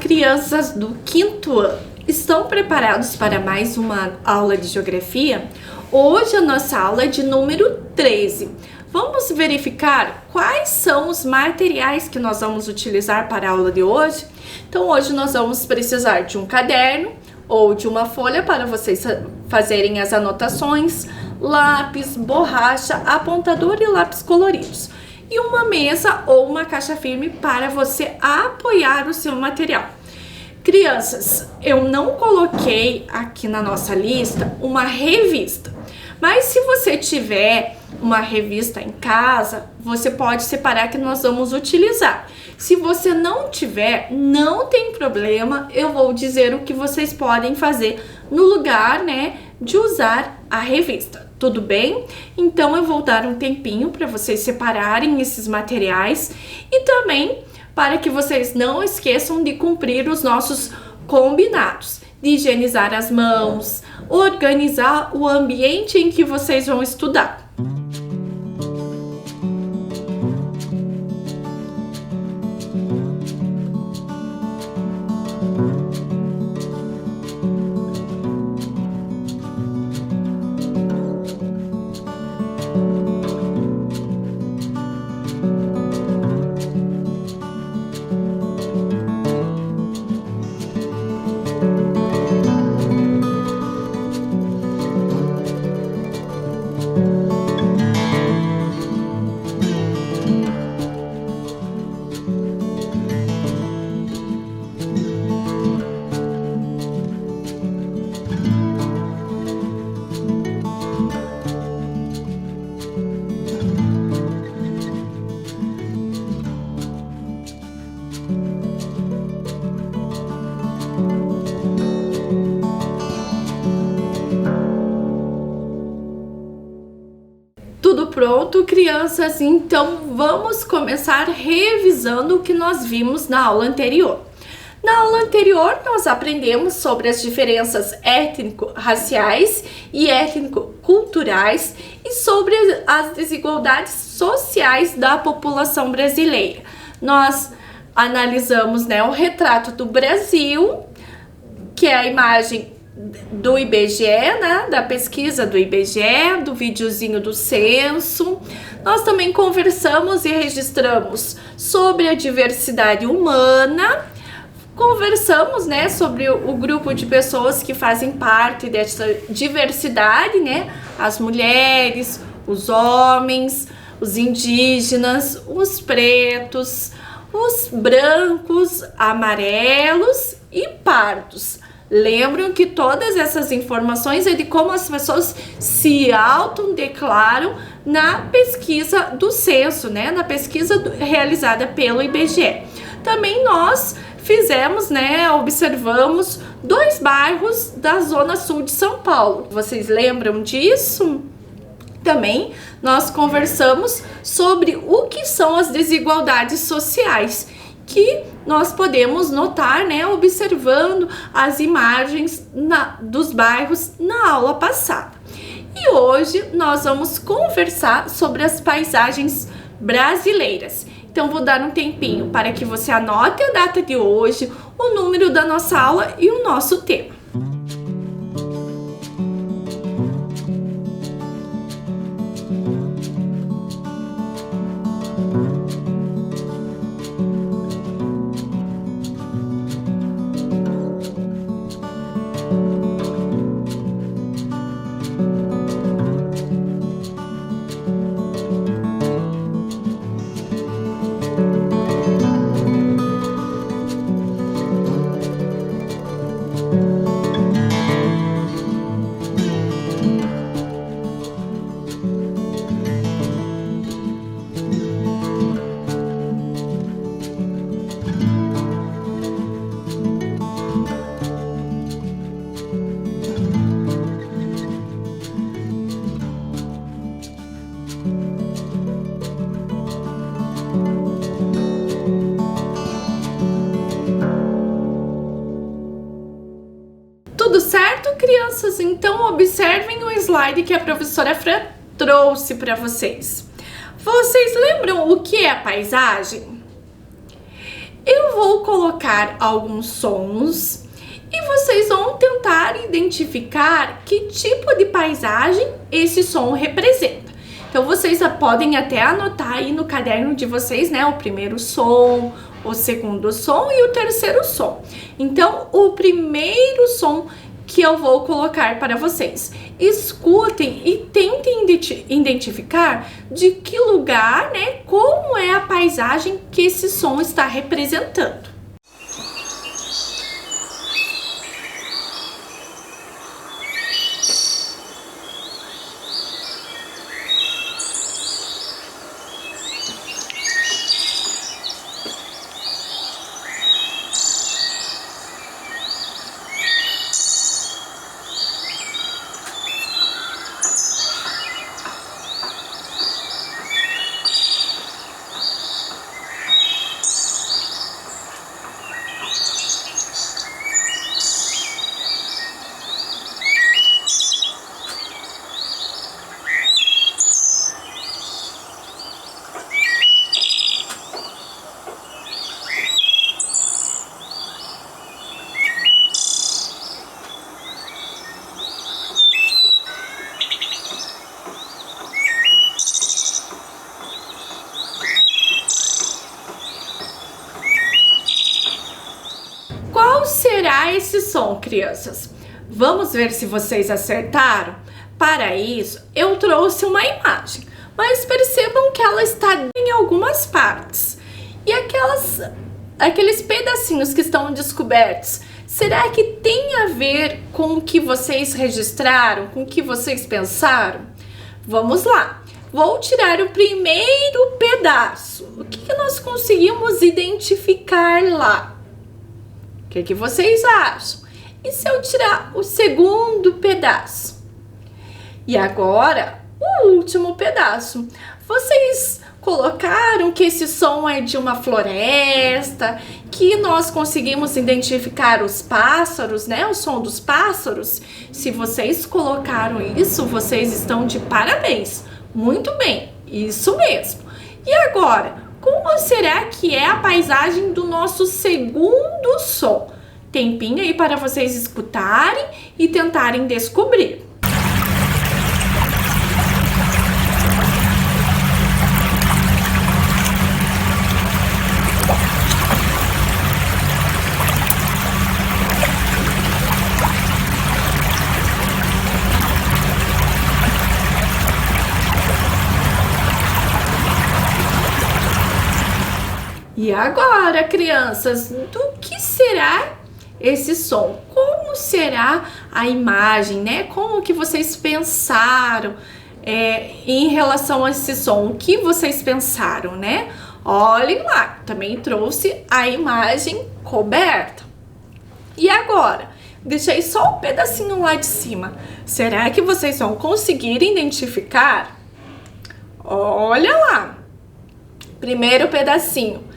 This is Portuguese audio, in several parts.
crianças do quinto ano. Estão preparados para mais uma aula de geografia? Hoje a nossa aula é de número 13. Vamos verificar quais são os materiais que nós vamos utilizar para a aula de hoje? Então hoje nós vamos precisar de um caderno ou de uma folha para vocês fazerem as anotações, lápis, borracha, apontador e lápis coloridos. E uma mesa ou uma caixa firme para você apoiar o seu material. Crianças, eu não coloquei aqui na nossa lista uma revista, mas se você tiver uma revista em casa, você pode separar que nós vamos utilizar. Se você não tiver, não tem problema, eu vou dizer o que vocês podem fazer no lugar, de usar a revista. Tudo bem? Então eu vou dar um tempinho para vocês separarem esses materiais e também para que vocês não esqueçam de cumprir os nossos combinados, de higienizar as mãos, organizar o ambiente em que vocês vão estudar. Tudo pronto, crianças? Então vamos começar revisando o que nós vimos na aula anterior. Na aula anterior, nós aprendemos sobre as diferenças étnico-raciais e étnico-culturais e sobre as desigualdades sociais da população brasileira. Nós analisamos o retrato do Brasil, que é a imagem do IBGE, da pesquisa do IBGE, do videozinho do censo. Nós também conversamos e registramos sobre a diversidade humana. Conversamos, sobre o grupo de pessoas que fazem parte dessa diversidade, as mulheres, os homens, os indígenas, os pretos, os brancos, amarelos e pardos. Lembram que todas essas informações é de como as pessoas se autodeclaram na pesquisa do censo, na pesquisa realizada pelo IBGE. Também nós fizemos, observamos 2 bairros da Zona Sul de São Paulo. Vocês lembram disso? Também nós conversamos sobre o que são as desigualdades sociais, que nós podemos notar, observando as imagens dos bairros na aula passada. E hoje nós vamos conversar sobre as paisagens brasileiras. Então vou dar um tempinho para que você anote a data de hoje, o número da nossa aula e o nosso tema. Tudo certo, crianças? Então observem o slide que a professora Fran trouxe para vocês. Vocês lembram o que é a paisagem? Eu vou colocar alguns sons e vocês vão tentar identificar que tipo de paisagem esse som representa. Então vocês podem até anotar aí no caderno de vocês, né, o primeiro som, o segundo som e o terceiro som. Então, o primeiro som que eu vou colocar para vocês. Escutem e tentem identificar de que lugar, né, como é a paisagem que esse som está representando. Qual será esse som, crianças? Vamos ver se vocês acertaram? Para isso, eu trouxe uma imagem, mas percebam que ela está em algumas partes. E aqueles pedacinhos que estão descobertos, será que tem a ver com o que vocês registraram, com o que vocês pensaram? Vamos lá! Vou tirar o primeiro pedaço. O que nós conseguimos identificar lá? O que vocês acham? E se eu tirar o segundo pedaço? E agora, o último pedaço. Vocês colocaram que esse som é de uma floresta, que nós conseguimos identificar os pássaros, né? O som dos pássaros. Se vocês colocaram isso, vocês estão de parabéns. Muito bem, isso mesmo. E agora, como será que é a paisagem do nosso segundo som? Tempinho aí para vocês escutarem e tentarem descobrir. E agora, crianças, do que será esse som? Como será a imagem, né? Como que vocês pensaram em relação a esse som? O que vocês pensaram, né? Olhem lá, também trouxe a imagem coberta. E agora, deixei só um pedacinho lá de cima. Será que vocês vão conseguir identificar? Olha lá, primeiro pedacinho.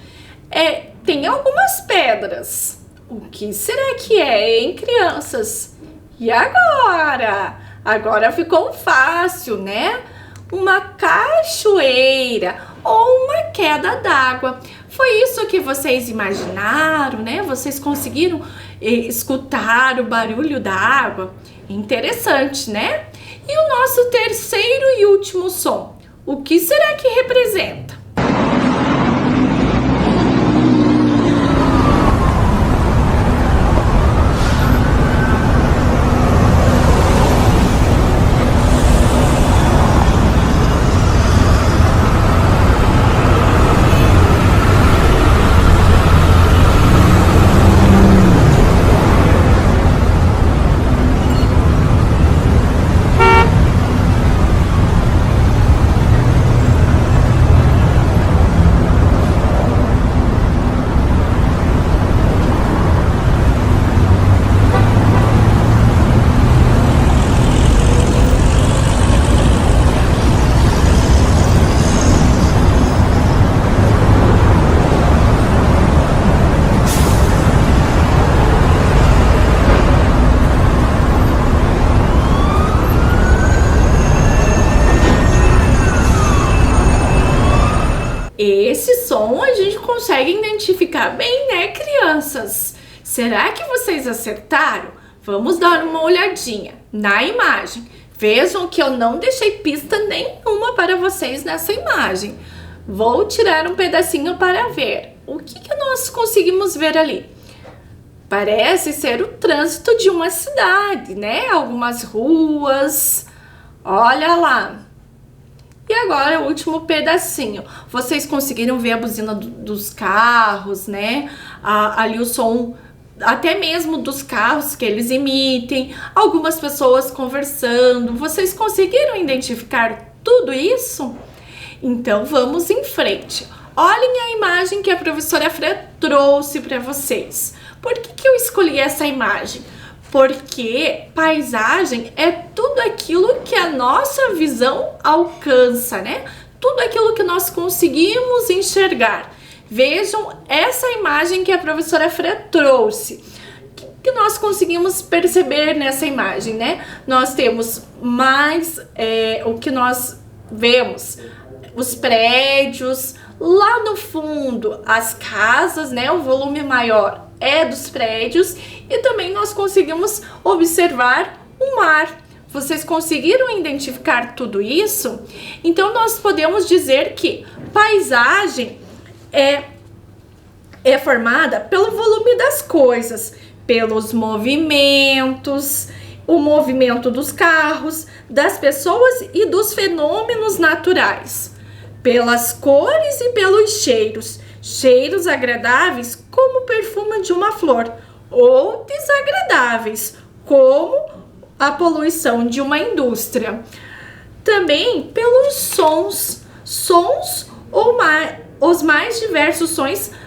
Tem algumas pedras. O que será que é, hein, crianças? E agora? Agora ficou fácil, né? Uma cachoeira ou uma queda d'água. Foi isso que vocês imaginaram, né? Vocês conseguiram escutar o barulho da água? Interessante, né? E o nosso terceiro e último som? O que será que representa? Esse som a gente consegue identificar bem Será que vocês acertaram? Vamos dar uma olhadinha na imagem. Vejam que eu não deixei pista nenhuma para vocês nessa imagem. Vou tirar um pedacinho para ver. O que nós conseguimos ver ali? Parece ser o trânsito de uma cidade, né? Algumas ruas. Olha lá. E agora o último pedacinho. Vocês conseguiram ver a buzina dos carros, né? Ali o som até mesmo dos carros que eles emitem. Algumas pessoas conversando. Vocês conseguiram identificar tudo isso? Então vamos em frente. Olhem a imagem que a professora Fran trouxe para vocês. Por que eu escolhi essa imagem? Porque paisagem é tudo aquilo que a nossa visão alcança, né? Tudo aquilo que nós conseguimos enxergar. Vejam essa imagem que a professora Fran trouxe. O que nós conseguimos perceber nessa imagem, né? Nós temos mais o que nós vemos, os prédios, lá no fundo as casas, né? O volume maior é dos prédios e também nós conseguimos observar o mar. Vocês conseguiram identificar tudo isso? Então nós podemos dizer que paisagem é formada pelo volume das coisas, pelos movimentos, o movimento dos carros, das pessoas e dos fenômenos naturais, pelas cores e pelos cheiros. Cheiros agradáveis, como o perfume de uma flor, ou desagradáveis, como a poluição de uma indústria. Também pelos sons ou os mais diversos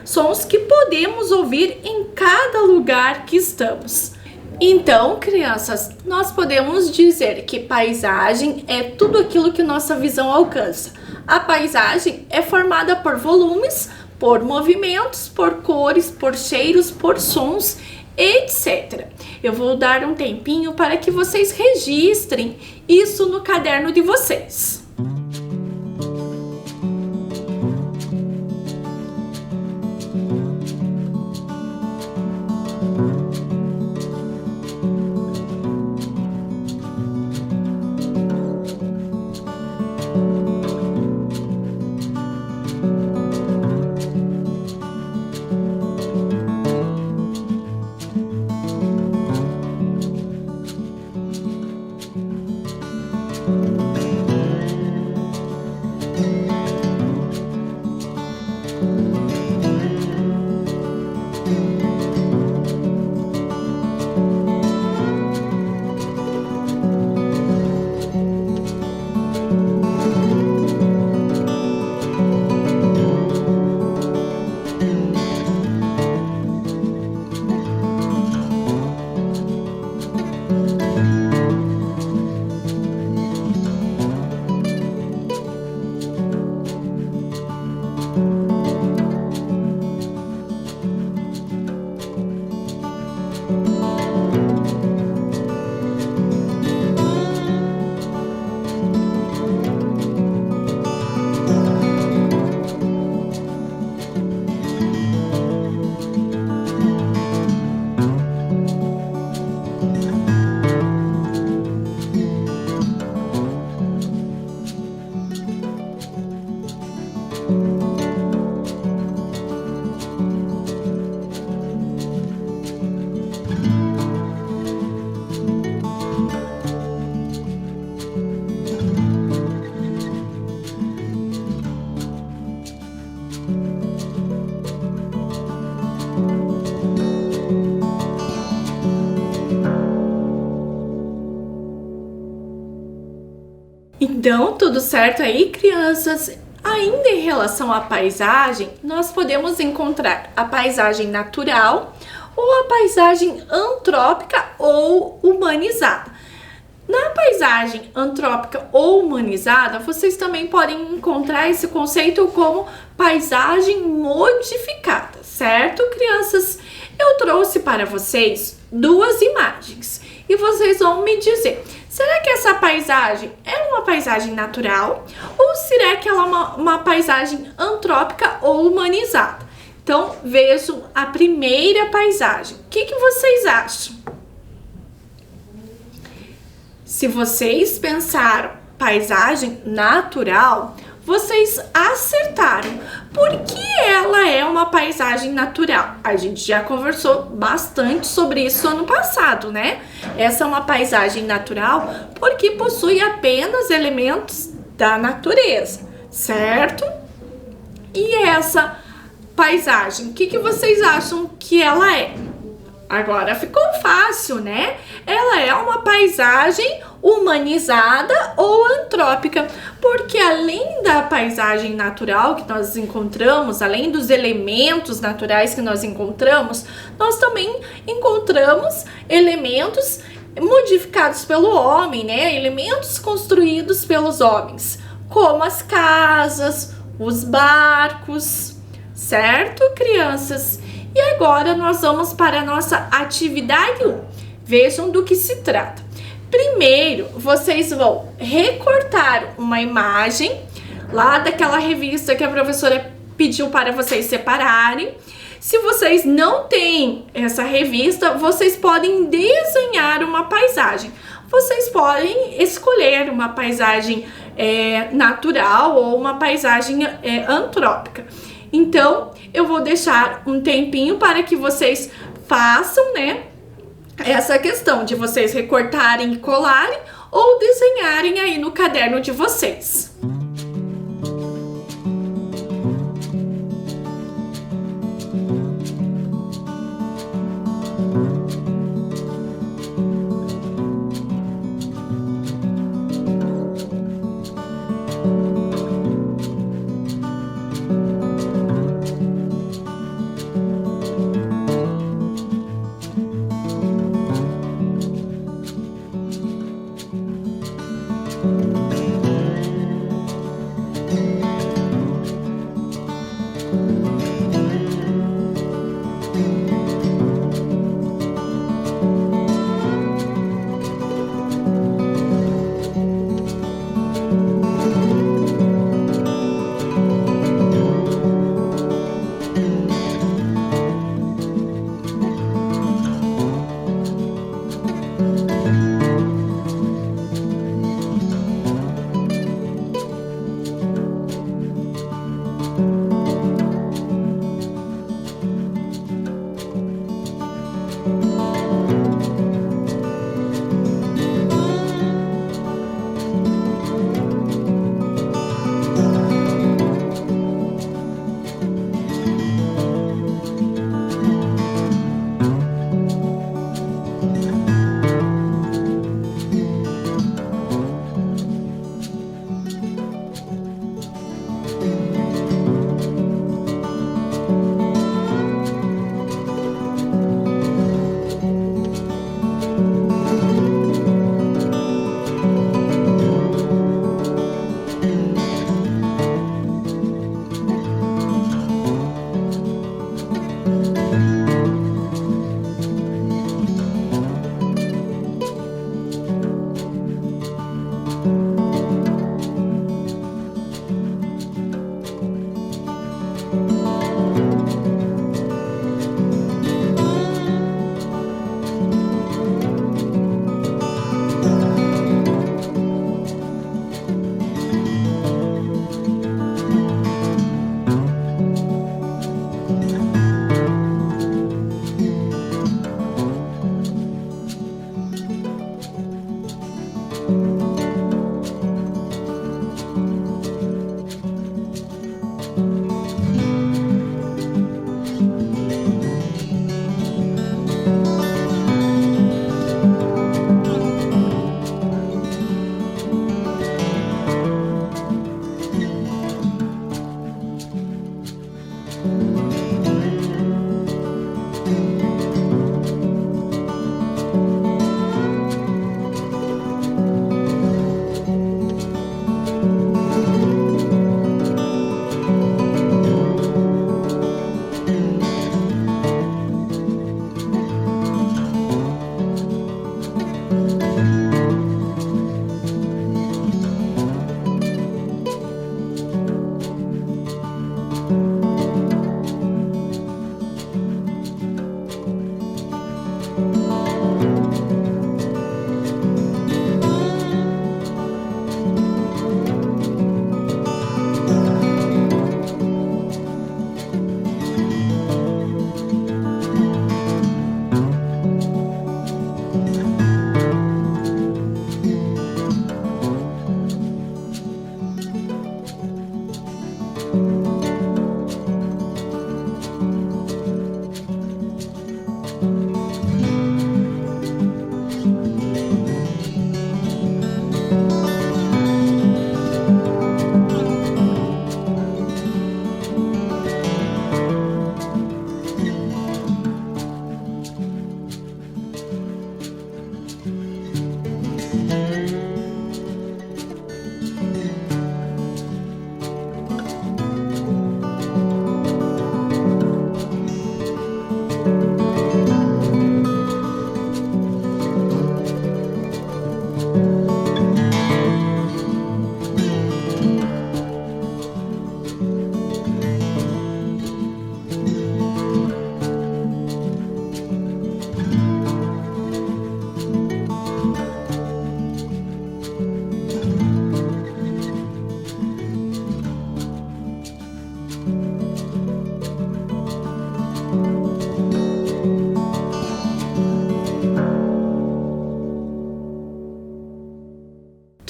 sons que podemos ouvir em cada lugar que estamos. Então, crianças, nós podemos dizer que paisagem é tudo aquilo que nossa visão alcança. A paisagem é formada por volumes, por movimentos, por cores, por cheiros, por sons, etc. Eu vou dar um tempinho para que vocês registrem isso no caderno de vocês. Então, tudo certo aí, crianças? Ainda em relação à paisagem, nós podemos encontrar a paisagem natural ou a paisagem antrópica ou humanizada. Na paisagem antrópica ou humanizada, vocês também podem encontrar esse conceito como paisagem modificada, certo, crianças? Eu trouxe para vocês duas imagens e vocês vão me dizer: será que essa paisagem é uma paisagem natural ou será que ela é uma paisagem antrópica ou humanizada? Então, vejam a primeira paisagem. O que vocês acham? Se vocês pensaram paisagem natural, vocês acertaram. Por que ela é uma paisagem natural? A gente já conversou bastante sobre isso ano passado, né? Essa é uma paisagem natural porque possui apenas elementos da natureza, certo? E essa paisagem, o que vocês acham que ela é? Agora ficou fácil, né? Ela é uma paisagem humanizada ou antrópica, porque além da paisagem natural que nós encontramos, além dos elementos naturais que nós encontramos, nós também encontramos elementos modificados pelo homem, né? Elementos construídos pelos homens, como as casas, os barcos, certo, crianças? E agora nós vamos para a nossa atividade 1. Vejam do que se trata. Primeiro, vocês vão recortar uma imagem lá daquela revista que a professora pediu para vocês separarem. Se vocês não têm essa revista, vocês podem desenhar uma paisagem. Vocês podem escolher uma paisagem natural ou uma paisagem antrópica. Então, eu vou deixar um tempinho para que vocês façam, né, essa questão de vocês recortarem e colarem ou desenharem aí no caderno de vocês.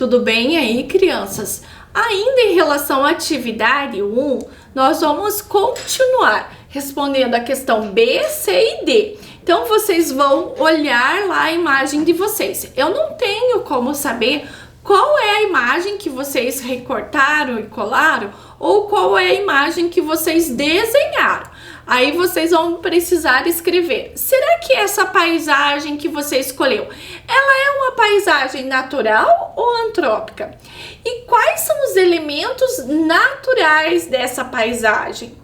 Tudo bem aí, crianças? Ainda em relação à atividade 1, nós vamos continuar respondendo a questão B, C e D. Então, vocês vão olhar lá a imagem de vocês. Eu não tenho como saber qual é a imagem que vocês recortaram e colaram ou qual é a imagem que vocês desenharam. Aí vocês vão precisar escrever. Será que essa paisagem que você escolheu, ela é uma paisagem natural ou antrópica? E quais são os elementos naturais dessa paisagem?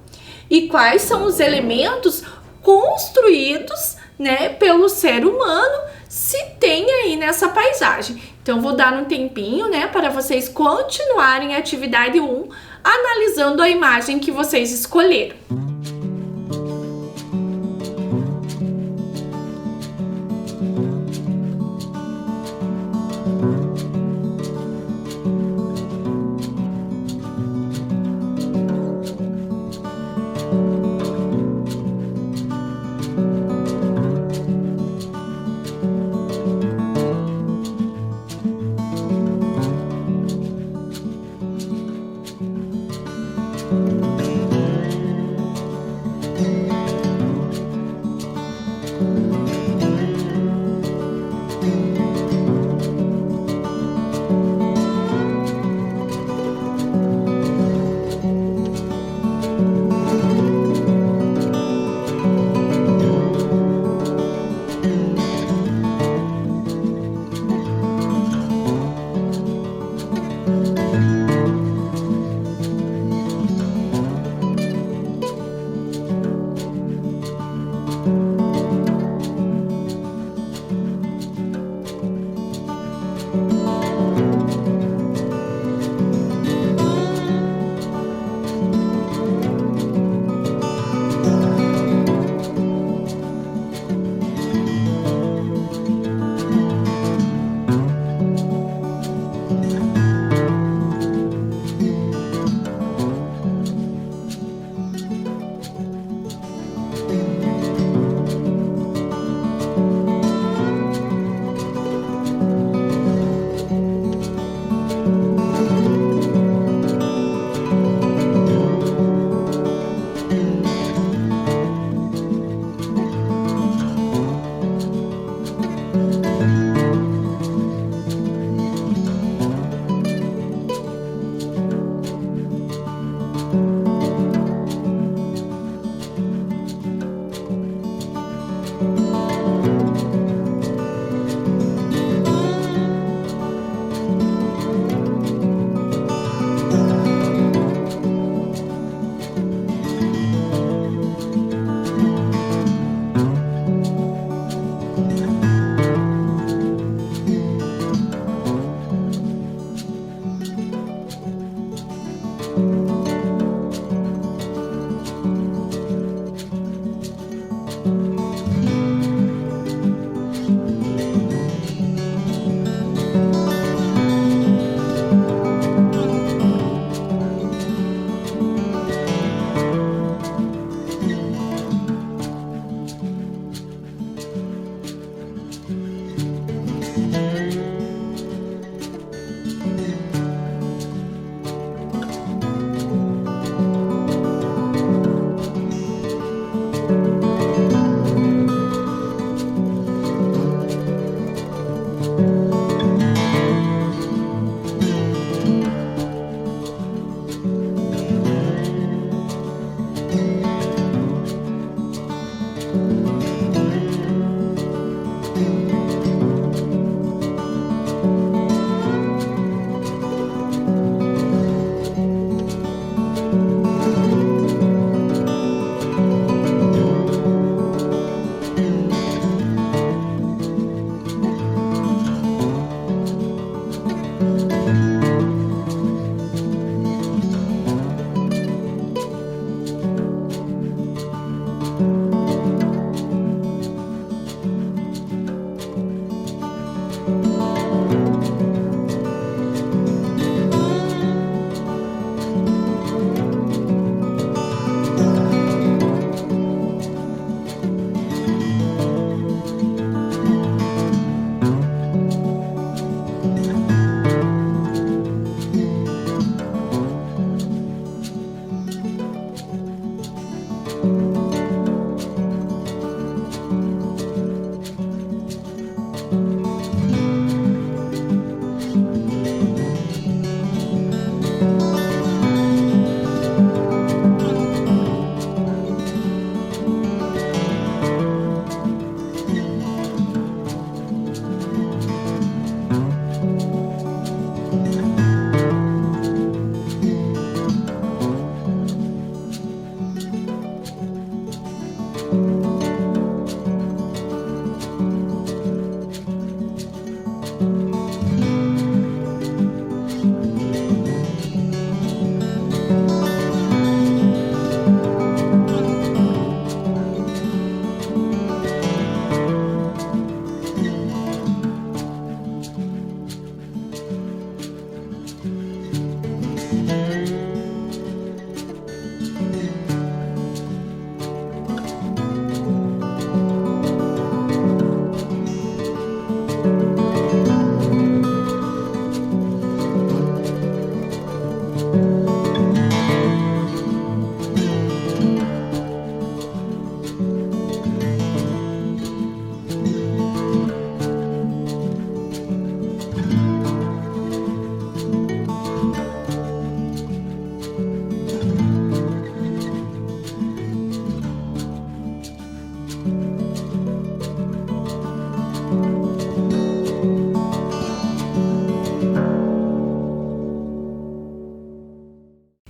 E quais são os elementos construídos, né, pelo ser humano, se tem aí nessa paisagem? Então, vou dar um tempinho, né, para vocês continuarem a atividade 1, analisando a imagem que vocês escolheram.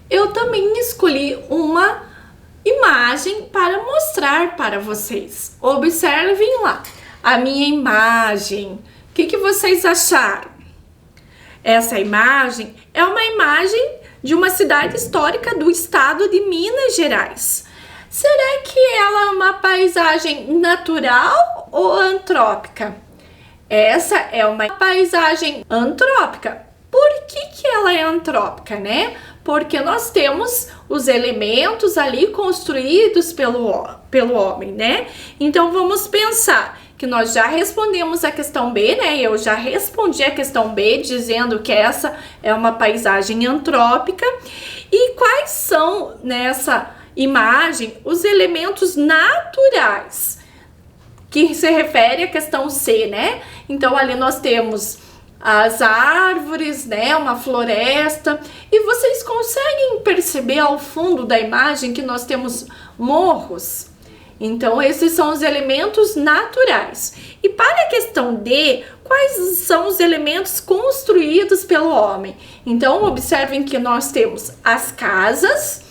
Eu também escolhi uma imagem para mostrar para vocês. Observem lá a minha imagem. O que vocês acharam? Essa imagem é uma imagem de uma cidade histórica do estado de Minas Gerais. Será que ela é uma paisagem natural ou antrópica? Essa é uma paisagem antrópica. Por que ela é antrópica, né? Porque nós temos os elementos ali construídos pelo homem, né? Então vamos pensar que nós já respondemos a questão B, né? Eu já respondi a questão B dizendo que essa é uma paisagem antrópica. E quais são nessa imagem os elementos naturais? Que se refere à questão C, né? Então ali nós temos as árvores, né, uma floresta, e vocês conseguem perceber ao fundo da imagem que nós temos morros? Então esses são os elementos naturais. E para a questão D, quais são os elementos construídos pelo homem? Então observem que nós temos as casas,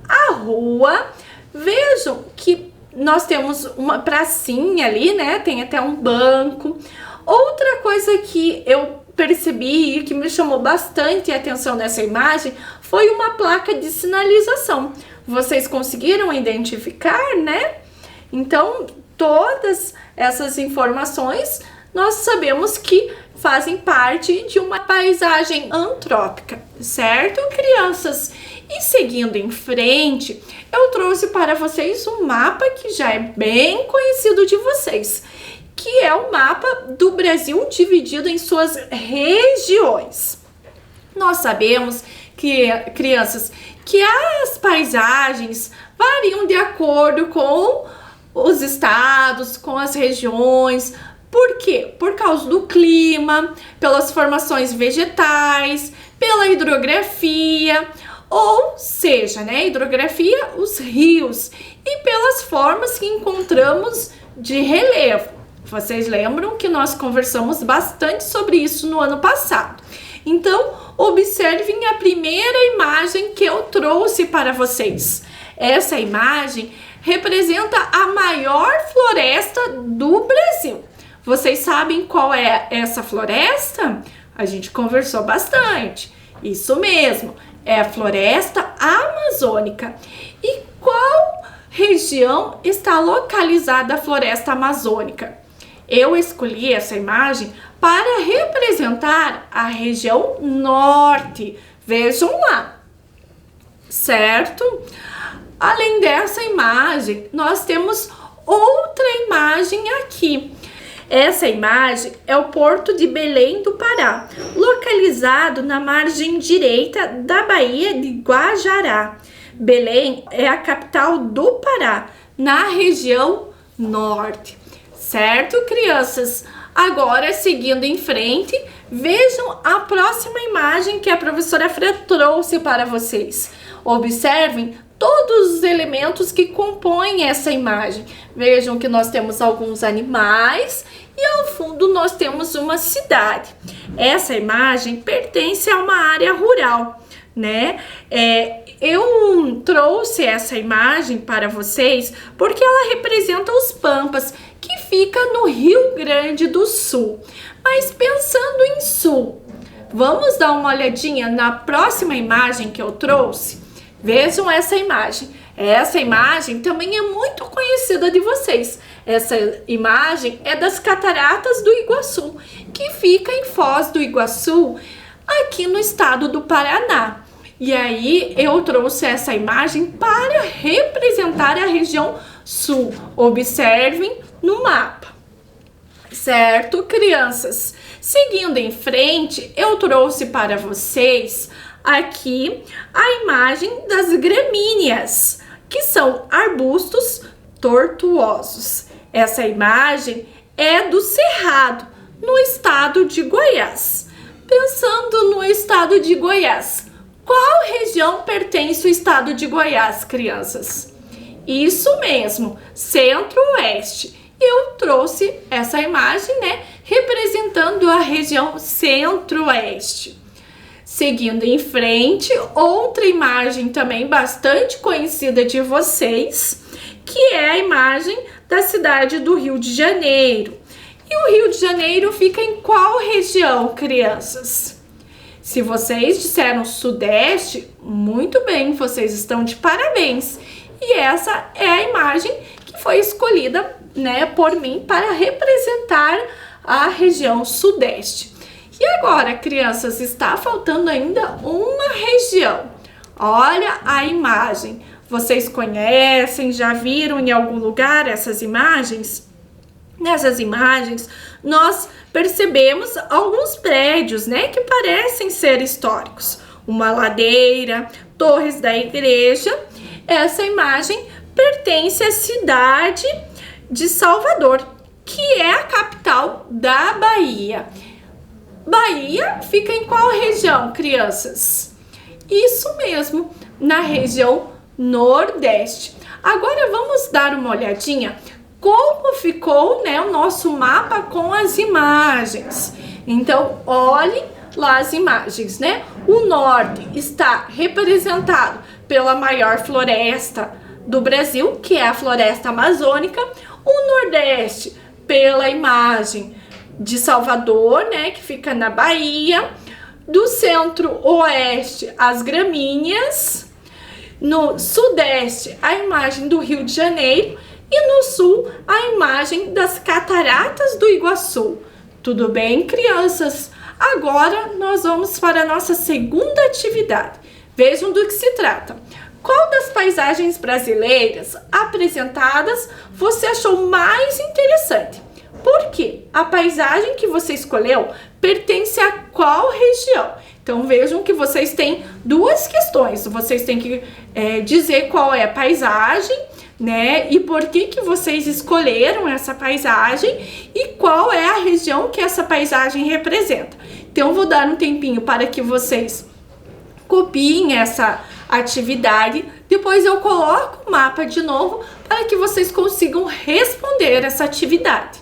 a rua, vejam que nós temos uma pracinha ali, né, tem até um banco. Outra coisa que eu percebi e que me chamou bastante a atenção nessa imagem foi uma placa de sinalização. Vocês conseguiram identificar, né? Então, todas essas informações nós sabemos que fazem parte de uma paisagem antrópica, certo, crianças? E seguindo em frente, eu trouxe para vocês um mapa que já é bem conhecido de vocês, que é o mapa do Brasil dividido em suas regiões. Nós sabemos que, crianças, que as paisagens variam de acordo com os estados, com as regiões. Por quê? Por causa do clima, pelas formações vegetais, pela hidrografia, ou seja, né, hidrografia, os rios, e pelas formas que encontramos de relevo. Vocês lembram que nós conversamos bastante sobre isso no ano passado. Então, observem a primeira imagem que eu trouxe para vocês. Essa imagem representa a maior floresta do Brasil. Vocês sabem qual é essa floresta? A gente conversou bastante. Isso mesmo, é a floresta amazônica. E qual região está localizada a floresta amazônica? Eu escolhi essa imagem para representar a região norte. Vejam lá, certo? Além dessa imagem, nós temos outra imagem aqui. Essa imagem é o Porto de Belém do Pará, localizado na margem direita da Baía de Guajará. Belém é a capital do Pará, na região norte. Certo, crianças? Agora, seguindo em frente, vejam a próxima imagem que a professora Fran trouxe para vocês. Observem todos os elementos que compõem essa imagem. Vejam que nós temos alguns animais e ao fundo nós temos uma cidade. Essa imagem pertence a uma área rural, né? Eu trouxe essa imagem para vocês porque ela representa os Pampas, que fica no Rio Grande do Sul. Mas pensando em sul, vamos dar uma olhadinha na próxima imagem que eu trouxe? Vejam essa imagem. Essa imagem também é muito conhecida de vocês. Essa imagem é das Cataratas do Iguaçu, que fica em Foz do Iguaçu, aqui no estado do Paraná. E aí eu trouxe essa imagem para representar a região sul. Observem no mapa. Certo, crianças? Seguindo em frente, eu trouxe para vocês aqui a imagem das gramíneas, que são arbustos tortuosos. Essa imagem é do Cerrado, no estado de Goiás. Pensando no estado de Goiás, qual região pertence ao estado de Goiás, crianças? Isso mesmo, Centro-Oeste. eu trouxe essa imagem, né, representando a região centro-oeste. Seguindo em frente, outra imagem também bastante conhecida de vocês, que é a imagem da cidade do Rio de Janeiro. E o Rio de Janeiro fica em qual região, crianças? Se vocês disseram Sudeste, muito bem, vocês estão de parabéns. E essa é a imagem que foi escolhida, né, por mim para representar a região Sudeste. E agora, crianças, está faltando ainda uma região. Olha a imagem. Vocês conhecem, já viram em algum lugar essas imagens? Nessas imagens, nós percebemos alguns prédios, né, que parecem ser históricos. Uma ladeira, torres da igreja. Essa imagem pertence à cidade de Salvador, que é a capital da Bahia. Bahia fica em qual região, crianças? Isso mesmo, na região Nordeste. Agora vamos dar uma olhadinha como ficou, né, o nosso mapa com as imagens. Então, olhem lá as imagens, né? O norte está representado pela maior floresta do Brasil, que é a floresta amazônica. O nordeste pela imagem de Salvador, né, que fica na Bahia. Do centro-oeste, as gramíneas. No sudeste, a imagem do Rio de Janeiro. E no sul, a imagem das Cataratas do Iguaçu. Tudo bem, crianças? Agora, nós vamos para a nossa segunda atividade. Vejam do que se trata. Qual das paisagens brasileiras apresentadas você achou mais interessante? Por quê? A paisagem que você escolheu pertence a qual região? Então, vejam que vocês têm duas questões. Vocês têm que dizer qual é a paisagem, né? E por que vocês escolheram essa paisagem e qual é a região que essa paisagem representa. Então, eu vou dar um tempinho para que vocês copiem essa atividade. Depois eu coloco o mapa de novo para que vocês consigam responder essa atividade.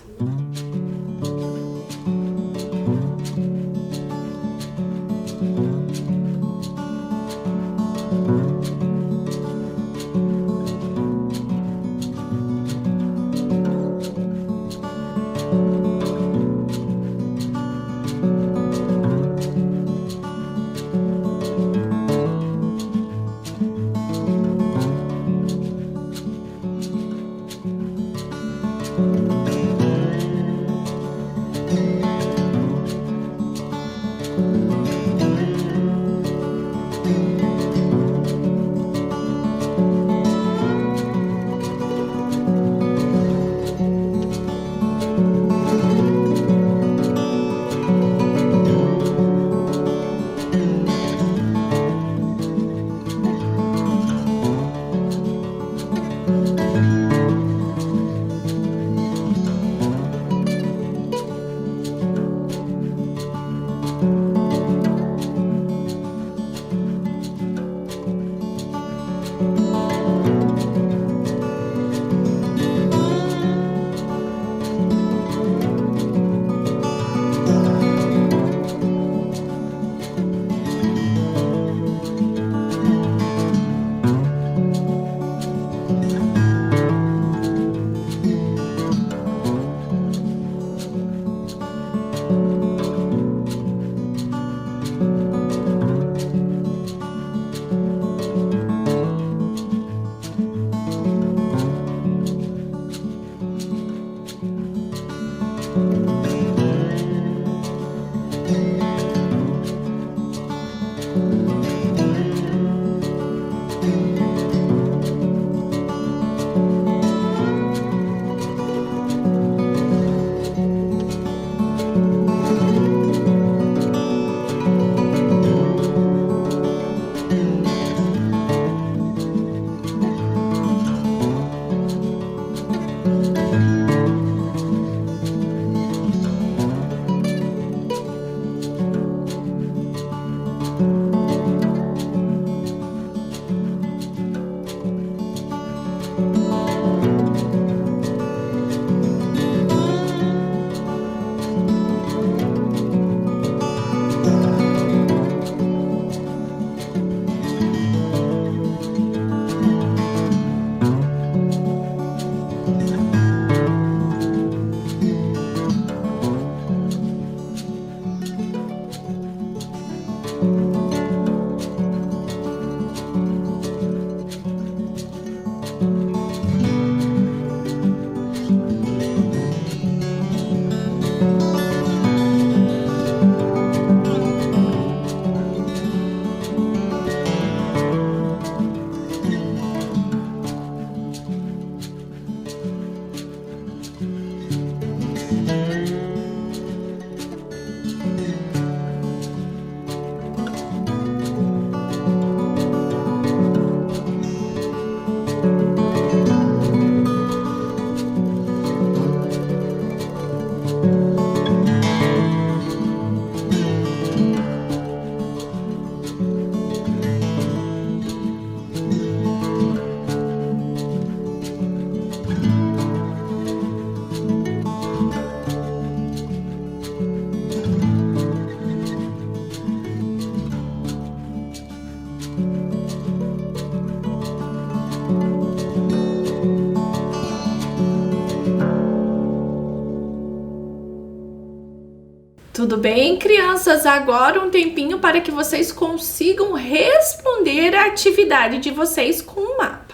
Tudo bem, crianças? Agora um tempinho para que vocês consigam responder a atividade de vocês com o mapa.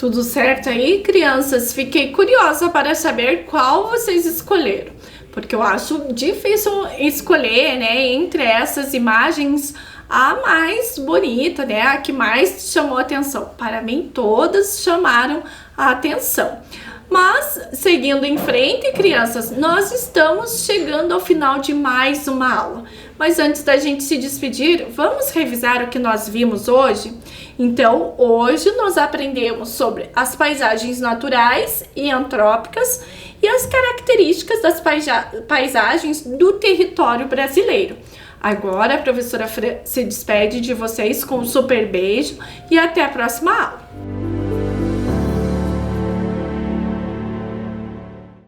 Tudo certo aí, crianças? Fiquei curiosa para saber qual vocês escolheram, porque eu acho difícil escolher, né, entre essas imagens a mais bonita, né, a que mais chamou atenção. Para mim, todas chamaram a atenção. Mas, seguindo em frente, crianças, nós estamos chegando ao final de mais uma aula. Mas antes da gente se despedir, vamos revisar o que nós vimos hoje? Então, hoje nós aprendemos sobre as paisagens naturais e antrópicas e as características das paisagens do território brasileiro. Agora a professora Fran se despede de vocês com um super beijo e até a próxima aula.